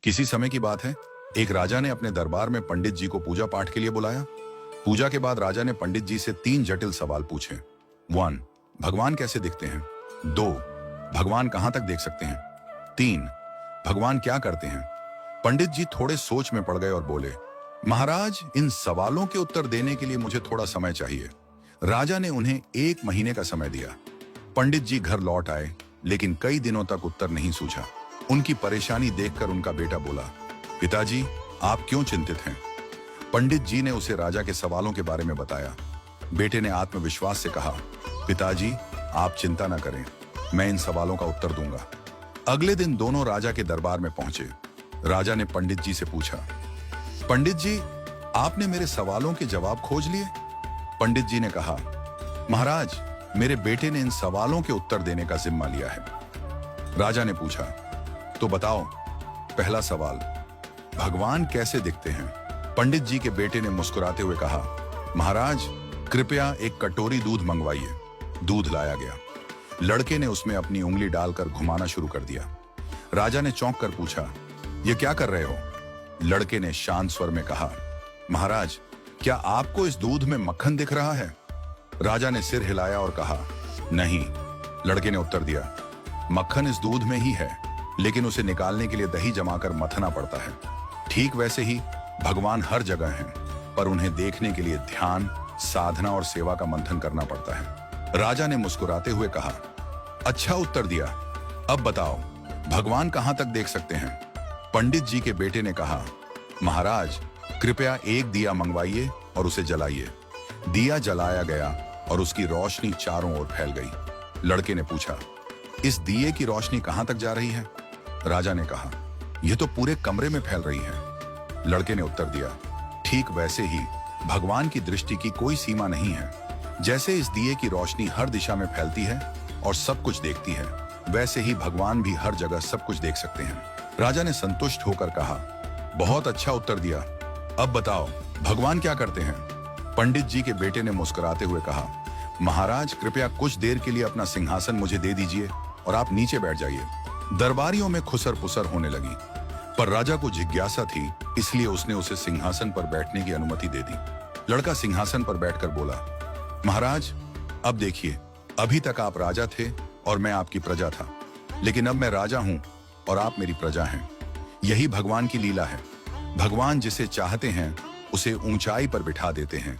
किसी समय की बात है, एक राजा ने अपने दरबार में पंडित जी को पूजा पाठ के लिए बुलाया। पूजा के बाद राजा ने पंडित जी से 3 जटिल सवाल पूछे। 1. भगवान कैसे दिखते हैं? 2. भगवान कहां तक देख सकते हैं? 3. भगवान क्या करते हैं? पंडित जी थोड़े सोच में पड़ गए और बोले, महाराज, इन सवालों के उत्तर देने के लिए मुझे थोड़ा समय चाहिए। राजा ने उन्हें 1 महीने का समय दिया। पंडित जी घर लौट आए, लेकिन कई दिनों तक उत्तर नहीं सूझा। उनकी परेशानी देखकर उनका बेटा बोला, पिताजी, आप क्यों चिंतित हैं? पंडित जी ने उसे राजा के सवालों के बारे में बताया। बेटे ने आत्मविश्वास से कहा, पिताजी, आप चिंता न करें, मैं इन सवालों का उत्तर दूंगा। अगले दिन दोनों राजा के दरबार में पहुंचे। राजा ने पंडित जी से पूछा, पंडित जी, आपने मेरे सवालों के जवाब खोज लिए? पंडित जी ने कहा, महाराज, मेरे बेटे ने इन सवालों के उत्तर देने का जिम्मा लिया है। राजा ने पूछा, तो बताओ, पहला सवाल, भगवान कैसे दिखते हैं? पंडित जी के बेटे ने मुस्कुराते हुए कहा, महाराज, कृपया एक कटोरी दूध मंगवाइए। दूध लाया गया। लड़के ने उसमें अपनी उंगली डालकर घुमाना शुरू कर दिया। राजा ने चौंक कर पूछा, ये क्या कर रहे हो? लड़के ने शांत स्वर में कहा, महाराज, क्या आपको इस दूध में मक्खन दिख रहा है? राजा ने सिर हिलाया और कहा, नहीं। लड़के ने उत्तर दिया, मक्खन इस दूध में ही है, लेकिन उसे निकालने के लिए दही जमाकर मथना पड़ता है। ठीक वैसे ही भगवान हर जगह हैं, पर उन्हें देखने के लिए ध्यान, साधना और सेवा का मंथन करना पड़ता है। राजा ने मुस्कुराते हुए कहा, अच्छा उत्तर दिया। अब बताओ, भगवान कहां तक देख सकते हैं? पंडित जी के बेटे ने कहा, महाराज, कृपया एक दिया मंगवाइए और उसे जलाइए। दिया जलाया गया और उसकी रोशनी चारों ओर फैल गई। लड़के ने पूछा, इस दिए की रोशनी कहां तक जा रही है? राजा ने कहा, यह तो पूरे कमरे में फैल रही है। लड़के ने उत्तर दिया, ठीक वैसे ही भगवान की दृष्टि की कोई सीमा नहीं है। जैसे इस दिए की रोशनी हर दिशा में फैलती है और सब कुछ देखती है, वैसे ही भगवान भी हर जगह सब कुछ देख सकते हैं। राजा ने संतुष्ट होकर कहा, बहुत अच्छा उत्तर दिया। अब बताओ, भगवान क्या करते हैं? पंडित जी के बेटे ने मुस्कुराते हुए कहा, महाराज, कृपया कुछ देर के लिए अपना सिंहासन मुझे दे दीजिए और आप नीचे बैठ जाइए। दरबारियों में खुसर पुसर होने लगी, पर राजा को जिज्ञासा थी, इसलिए उसने उसे सिंहासन पर बैठने की अनुमति दे दी। लड़का सिंहासन पर बैठकर बोला, महाराज, अब देखिए, अभी तक आप राजा थे और मैं आपकी प्रजा था, लेकिन अब मैं राजा हूं और आप मेरी प्रजा हैं। यही भगवान की लीला है। भगवान जिसे चाहते हैं उसे ऊंचाई पर बिठा देते हैं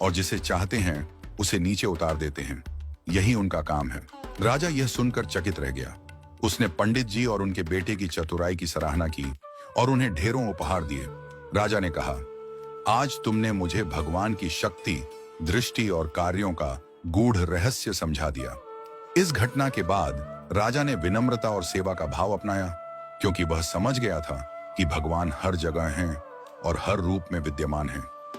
और जिसे चाहते हैं उसे नीचे उतार देते हैं। यही उनका काम है। राजा यह सुनकर चकित रह गया। उसने पंडित जी और उनके बेटे की चतुराई की सराहना की और उन्हें ढेरों उपहार दिए। राजा ने कहा, आज तुमने मुझे भगवान की शक्ति, दृष्टि और कार्यों का गूढ़ रहस्य समझा दिया। इस घटना के बाद राजा ने विनम्रता और सेवा का भाव अपनाया, क्योंकि वह समझ गया था कि भगवान हर जगह हैं और हर रूप में विद्यमान हैं।